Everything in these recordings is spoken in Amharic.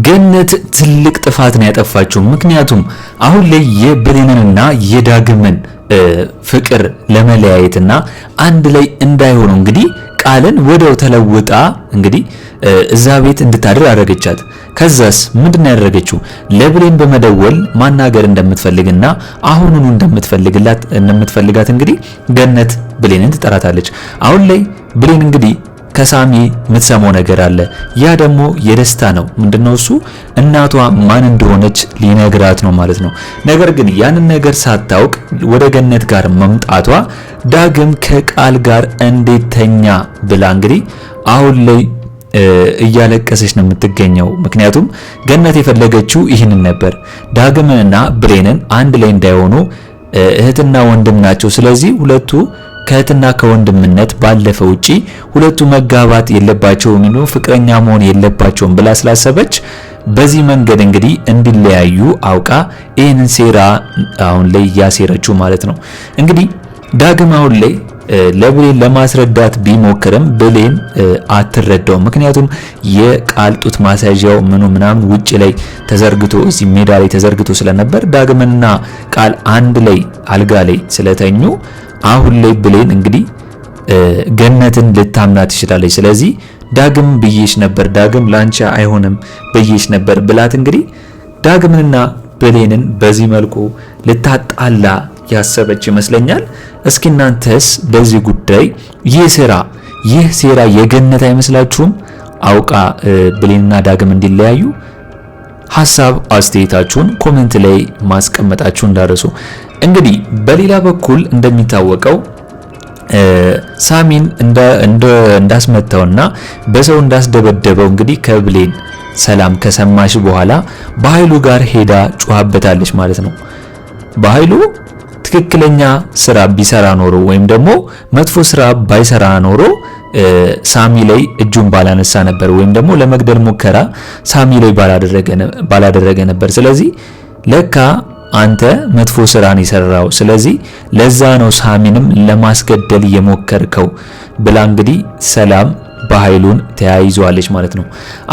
ገነት ትልቅ ጥፋት ነው ያጠፋችው። ምክንያቱም አሁን ላይ የብሌንንና የዳግምን ፍቅር ለመለያየትና አንድ ላይ እንዳይሆኑ እንግዲህ ቃልን ወደው ተለውጣ እንግዲህ እዛ ቤት እንድታድር አደረገቻት። ከዛስ ምንድነው ያደረገችው? ለብሌን በመደወል ማናገር እንደምትፈልግና አሁኑኑ እንደምትፈልጋት እንግዲህ ገነት ብሌንን ትጠራታለች። አሁን ላይ ብሌን እንግዲህ ከሳሚ የምትሰማው ነገር አለ። ያ ደግሞ የደስታ ነው። ምንድነው እሱ? እናቷ ማን እንደሆነች ሊነግራት ነው ማለት ነው። ነገር ግን ያንን ነገር ሳታውቅ ወደ ገነት ጋር መምጣቷ ዳግም ከቃል ጋር እንዴት ተኛ ብላ እንግዲህ አሁን ላይ እያለቀሰች ነው የምትገኘው። ምክንያቱም ገነት የፈለገችው ይህንን ነበር፣ ዳግምንና ብሌንን አንድ ላይ እንዳይሆኑ። እህትና ወንድም ናቸው። ስለዚህ ሁለቱ ከእህትና ከወንድምነት ባለፈ ውጪ ሁለቱ መጋባት የለባቸውም ነው ፍቅረኛ መሆን የለባቸውም ብላ ስላሰበች በዚህ መንገድ እንግዲህ እንዲለያዩ አውቃ ይህንን ሴራ አሁን ላይ ያሴረችው ማለት ነው። እንግዲህ ዳግም አሁን ላይ ለብሌን ለማስረዳት ቢሞክርም ብሌን አትረዳው። ምክንያቱም የቃል ጡት ማሳያው ምናምን ውጪ ላይ ተዘርግቶ እዚህ ሜዳ ላይ ተዘርግቶ ስለነበር ዳግምና ቃል አንድ ላይ አልጋ ላይ ስለተኙ አሁን ላይ ብሌን እንግዲህ ገነትን ልታምናት ትችላለች። ስለዚህ ዳግም ብዬሽ ነበር፣ ዳግም ላንቺ አይሆንም ብዬሽ ነበር ብላት እንግዲህ ዳግምንና ብሌንን በዚህ መልኩ ልታጣላ ያሰበች ይመስለኛል። እስኪ እናንተስ በዚህ ጉዳይ ይህ ሴራ የገነት አይመስላችሁም? አውቃ ብሌንና ዳግም እንዲለያዩ ሐሳብ አስተያየታችሁን ኮሜንት ላይ ማስቀመጣችሁ እንዳረሱ። እንግዲህ በሌላ በኩል እንደሚታወቀው ሳሚን እንዳስመታውና በሰው እንዳስደበደበው እንግዲህ ከብሌን ሰላም ከሰማሽ በኋላ በኃይሉ ጋር ሄዳ ጮሃበታለች ማለት ነው። በኃይሉ ትክክለኛ ስራ ቢሰራ ኖሮ ወይም ደግሞ መጥፎ ስራ ባይሰራ ኖሮ ሳሚ ላይ እጁን ባላነሳ ነበር፣ ወይም ደግሞ ለመግደል ሙከራ ሳሚ ላይ ባላደረገ ነበር። ስለዚህ ለካ አንተ መጥፎ ስራን ይሰራው፣ ስለዚህ ለዛ ነው ሳሚንም ለማስገደል የሞከርከው ብላ እንግዲህ ሰላም በኃይሉን ተያይዟለች ማለት ነው።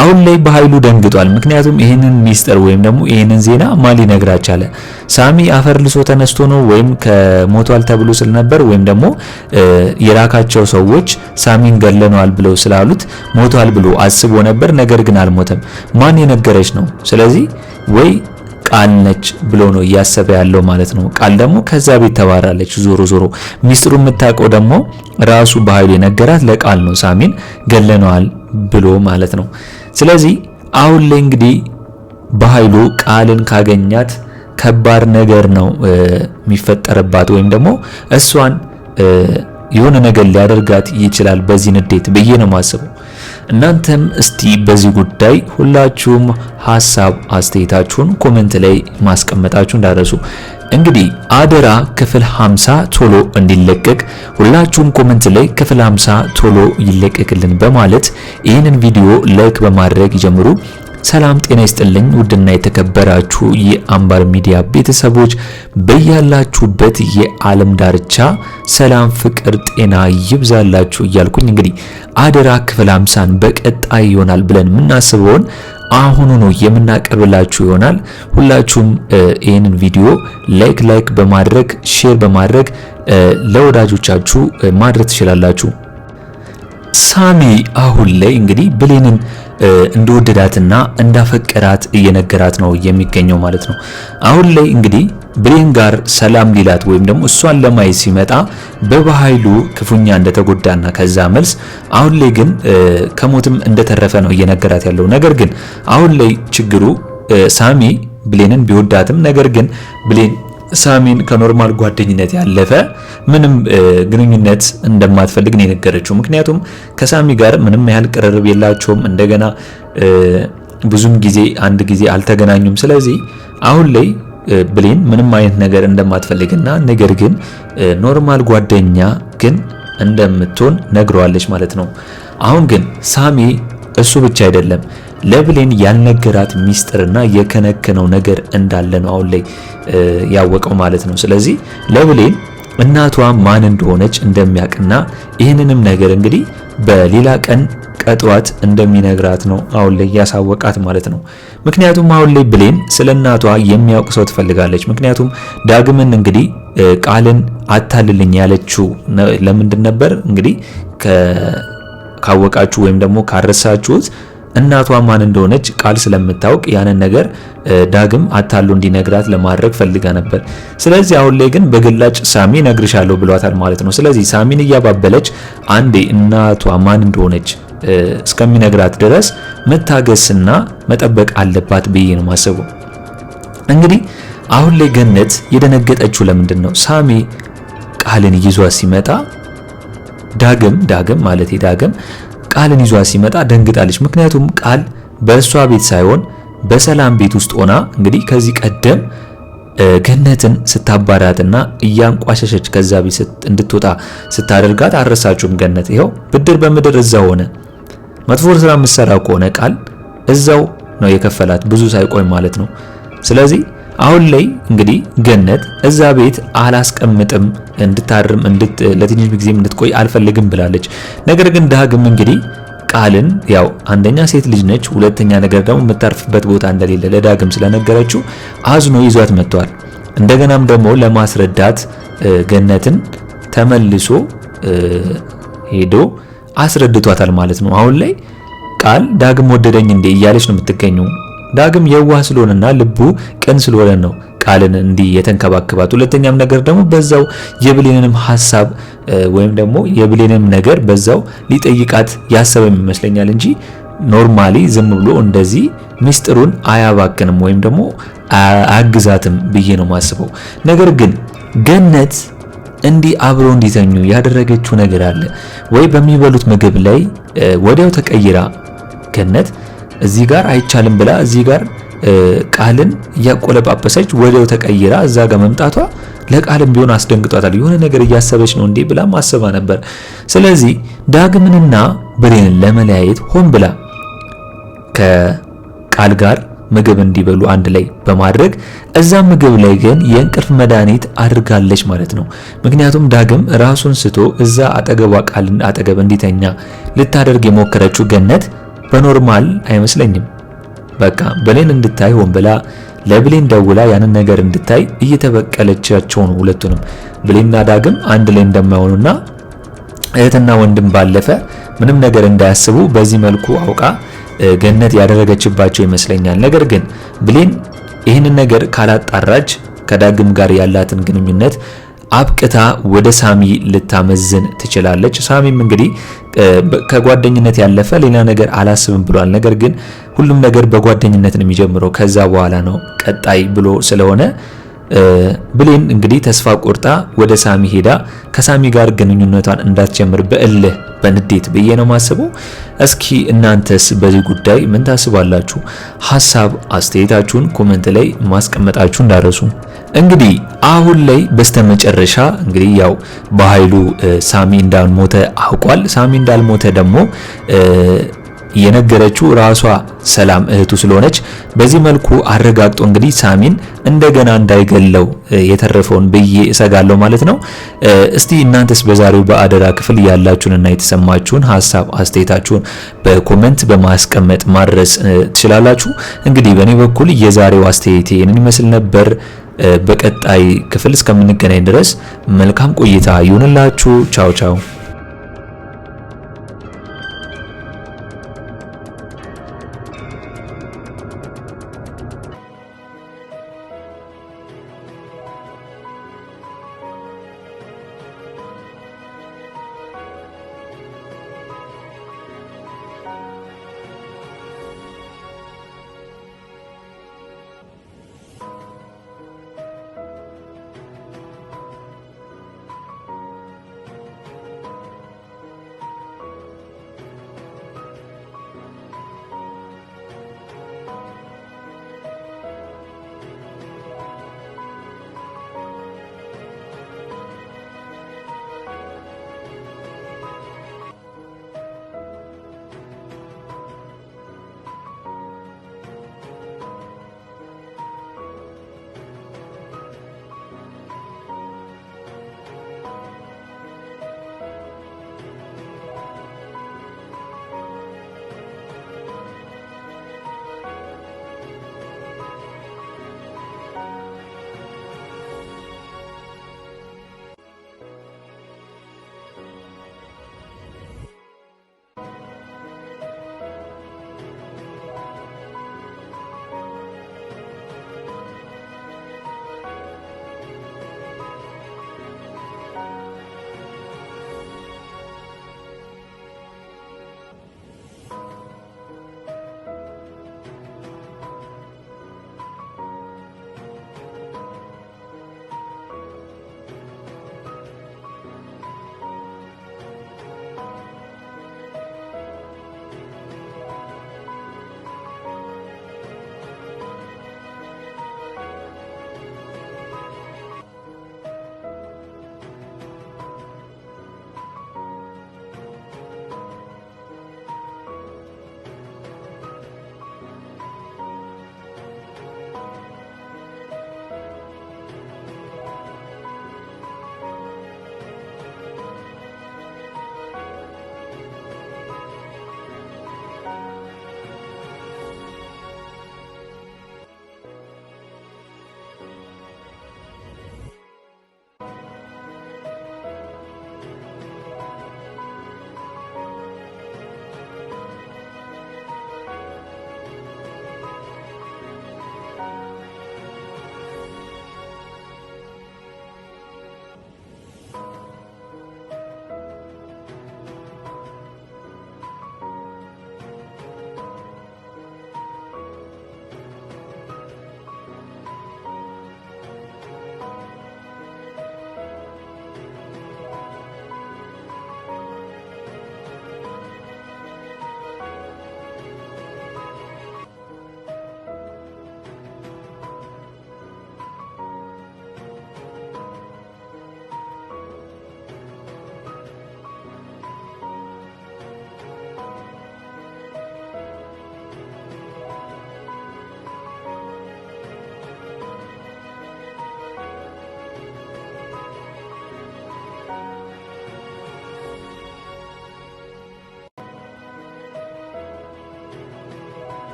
አሁን ላይ በኃይሉ ደንግጧል። ምክንያቱም ይሄንን ሚስጥር ወይም ደግሞ ይሄንን ዜና ማን ሊነግራች አለ? ሳሚ አፈር ልሶ ተነስቶ ነው ወይም ከሞቷል ተብሎ ስለነበር ወይም ደግሞ የላካቸው ሰዎች ሳሚን ገለነዋል ብለው ስላሉት ሞቷል ብሎ አስቦ ነበር። ነገር ግን አልሞተም። ማን የነገረች ነው? ስለዚህ ወይ ቃል ነች ብሎ ነው እያሰበ ያለው ማለት ነው። ቃል ደግሞ ከዛ ቤት ተባራለች። ዞሮ ሚስጥሩ የምታውቀው ደግሞ ራሱ በኃይሉ የነገራት ለቃል ነው፣ ሳሚን ገለነዋል ብሎ ማለት ነው። ስለዚህ አሁን ላይ እንግዲህ በኃይሉ ቃልን ካገኛት ከባድ ነገር ነው የሚፈጠርባት፣ ወይም ደግሞ እሷን የሆነ ነገር ሊያደርጋት ይችላል በዚህ ንዴት ብዬ ነው ማስበው። እናንተም እስቲ በዚህ ጉዳይ ሁላችሁም ሐሳብ አስተያየታችሁን ኮሜንት ላይ ማስቀመጣችሁ እንዳረሱ። እንግዲህ አደራ ክፍል 50 ቶሎ እንዲለቀቅ ሁላችሁም ኮሜንት ላይ ክፍል 50 ቶሎ ይለቀቅልን በማለት ይህንን ቪዲዮ ላይክ በማድረግ ይጀምሩ። ሰላም ጤና ይስጥልኝ ውድና የተከበራችሁ የአምባር ሚዲያ ቤተሰቦች በያላችሁበት የዓለም ዳርቻ ሰላም፣ ፍቅር፣ ጤና ይብዛላችሁ እያልኩኝ እንግዲህ አደራ ክፍል 50ን በቀጣይ ይሆናል ብለን የምናስበውን አሁኑ ነው የምናቀርብላችሁ ይሆናል። ሁላችሁም ይህንን ቪዲዮ ላይክ በማድረግ ሼር በማድረግ ለወዳጆቻችሁ ማድረስ ትችላላችሁ። ሳሚ አሁን ላይ እንግዲህ ብሌንን እንደወደዳትና እንዳፈቀራት እየነገራት ነው የሚገኘው ማለት ነው። አሁን ላይ እንግዲህ ብሌን ጋር ሰላም ሊላት ወይም ደግሞ እሷን ለማየት ሲመጣ በኃይሉ ክፉኛ እንደተጎዳና ከዛ መልስ አሁን ላይ ግን ከሞትም እንደተረፈ ነው እየነገራት ያለው። ነገር ግን አሁን ላይ ችግሩ ሳሚ ብሌንን ቢወዳትም ነገር ግን ብሌን ሳሚን ከኖርማል ጓደኝነት ያለፈ ምንም ግንኙነት እንደማትፈልግ ነው የነገረችው። ምክንያቱም ከሳሚ ጋር ምንም ያህል ቅርርብ የላቸውም። እንደገና ብዙም ጊዜ አንድ ጊዜ አልተገናኙም። ስለዚህ አሁን ላይ ብሌን ምንም አይነት ነገር እንደማትፈልግና ነገር ግን ኖርማል ጓደኛ ግን እንደምትሆን ነግረዋለች ማለት ነው። አሁን ግን ሳሚ እሱ ብቻ አይደለም ለብሌን ያልነገራት ሚስጥርና የከነከነው ነገር እንዳለ ነው አሁን ላይ ያወቀው ማለት ነው። ስለዚህ ለብሌን እናቷ ማን እንደሆነች እንደሚያውቅና ይህንንም ነገር እንግዲህ በሌላ ቀን ቀጥሯት እንደሚነግራት ነው አሁን ላይ ያሳወቃት ማለት ነው። ምክንያቱም አሁን ላይ ብሌን ስለ እናቷ የሚያውቅ ሰው ትፈልጋለች። ምክንያቱም ዳግምን እንግዲህ ቃልን አታልልኝ ያለችው ለምንድን ነበር? እንግዲህ ካወቃችሁ ወይም ደግሞ ካረሳችሁት እናቷ ማን እንደሆነች ቃል ስለምታውቅ ያንን ነገር ዳግም አታሉ እንዲነግራት ለማድረግ ፈልጋ ነበር። ስለዚህ አሁን ላይ ግን በግላጭ ሳሚ ነግርሻለሁ ብሏታል ማለት ነው። ስለዚህ ሳሚን እያባበለች አንዴ እናቷ ማን እንደሆነች እስከሚነግራት ድረስ መታገስና መጠበቅ አለባት ብዬ ነው ማሰበው። እንግዲህ አሁን ላይ ገነት የደነገጠችው ለምንድን ነው? ሳሚ ቃልን ይዟት ሲመጣ ዳግም ቃልን ይዟት ሲመጣ ደንግጣለች። ምክንያቱም ቃል በእሷ ቤት ሳይሆን በሰላም ቤት ውስጥ ሆና እንግዲህ ከዚህ ቀደም ገነትን ስታባራትና እያንቋሸሸች ከዛ ቤት እንድትወጣ ስታደርጋት አረሳችሁም? ገነት ይኸው ብድር በምድር እዛው ሆነ። መጥፎ ስራ የምትሰራ ከሆነ ቃል እዛው ነው የከፈላት ብዙ ሳይቆይ ማለት ነው። ስለዚህ አሁን ላይ እንግዲህ ገነት እዛ ቤት አላስቀምጥም እንድታርም ለትንሽ ጊዜም እንድትቆይ አልፈልግም ብላለች። ነገር ግን ዳግም እንግዲህ ቃልን ያው አንደኛ ሴት ልጅ ነች፣ ሁለተኛ ነገር ደግሞ የምታርፍበት ቦታ እንደሌለ ለዳግም ስለነገረችው አዝኖ ይዟት መጥቷል። እንደገናም ደግሞ ለማስረዳት ገነትን ተመልሶ ሄዶ አስረድቷታል ማለት ነው። አሁን ላይ ቃል ዳግም ወደደኝ እንዴ እያለች ነው የምትገኘው። ዳግም የዋህ ስለሆነና ልቡ ቅን ስለሆነ ነው ቃልን እንዲህ የተንከባከባት። ሁለተኛም ነገር ደግሞ በዛው የብሌንንም ሐሳብ ወይም ደግሞ የብሌንንም ነገር በዛው ሊጠይቃት ያሰበም ይመስለኛል እንጂ ኖርማሊ ዝም ብሎ እንደዚህ ሚስጥሩን አያባክንም ወይም ደግሞ አያግዛትም ብዬ ነው ማስበው። ነገር ግን ገነት እንዲህ አብሮ እንዲተኙ ያደረገችው ነገር አለ ወይ? በሚበሉት ምግብ ላይ ወዲያው ተቀይራ ገነት እዚህ ጋር አይቻልም ብላ እዚህ ጋር ቃልን እያቆለጳጰሰች ወዲያው ተቀይራ እዛ ጋር መምጣቷ ለቃልም ቢሆን አስደንግጧታል። የሆነ ነገር እያሰበች ነው እንዴ ብላ ማሰባ ነበር። ስለዚህ ዳግምንና ብሌንን ለመለያየት ሆን ብላ ከቃል ጋር ምግብ እንዲበሉ አንድ ላይ በማድረግ እዛ ምግብ ላይ ግን የእንቅልፍ መድኃኒት አድርጋለች ማለት ነው። ምክንያቱም ዳግም ራሱን ስቶ እዛ አጠገቧ ቃልን አጠገብ እንዲተኛ ልታደርግ የሞከረችው ገነት በኖርማል አይመስለኝም። በቃ ብሌን እንድታይ ሆን ብላ ለብሌን ደውላ ያንን ነገር እንድታይ እየተበቀለቻቸው ነው ሁለቱንም። ብሌንና ዳግም አንድ ላይ እንደማይሆኑና እህትና ወንድም ባለፈ ምንም ነገር እንዳያስቡ በዚህ መልኩ አውቃ ገነት ያደረገችባቸው ይመስለኛል። ነገር ግን ብሌን ይህንን ነገር ካላጣራች ከዳግም ጋር ያላትን ግንኙነት አብቅታ ወደ ሳሚ ልታመዝን ትችላለች። ሳሚም እንግዲህ ከጓደኝነት ያለፈ ሌላ ነገር አላስብም ብሏል። ነገር ግን ሁሉም ነገር በጓደኝነት ነው የሚጀምረው ከዛ በኋላ ነው ቀጣይ ብሎ ስለሆነ ብሌን እንግዲህ ተስፋ ቆርጣ ወደ ሳሚ ሄዳ ከሳሚ ጋር ግንኙነቷን እንዳትጀምር በእልህ በንዴት ብዬ ነው ማስበው። እስኪ እናንተስ በዚህ ጉዳይ ምን ታስባላችሁ? ሐሳብ አስተያየታችሁን ኮሜንት ላይ ማስቀመጣችሁ እንዳረሱ። እንግዲህ አሁን ላይ በስተመጨረሻ እንግዲህ ያው በኃይሉ ሳሚ እንዳልሞተ አውቋል። ሳሚ እንዳልሞተ ደግሞ የነገረችው ራሷ ሰላም እህቱ ስለሆነች በዚህ መልኩ አረጋግጦ እንግዲህ ሳሚን እንደገና እንዳይገለው የተረፈውን ብዬ እሰጋለሁ ማለት ነው። እስቲ እናንተስ በዛሬው በአደራ ክፍል ያላችሁንና የተሰማችሁን ሐሳብ አስተያየታችሁን በኮሜንት በማስቀመጥ ማድረስ ትችላላችሁ። እንግዲህ በእኔ በኩል የዛሬው አስተያየቴ ይህንን ይመስል ነበር። በቀጣይ ክፍል እስከምንገናኝ ድረስ መልካም ቆይታ ይሁንላችሁ። ቻው ቻው።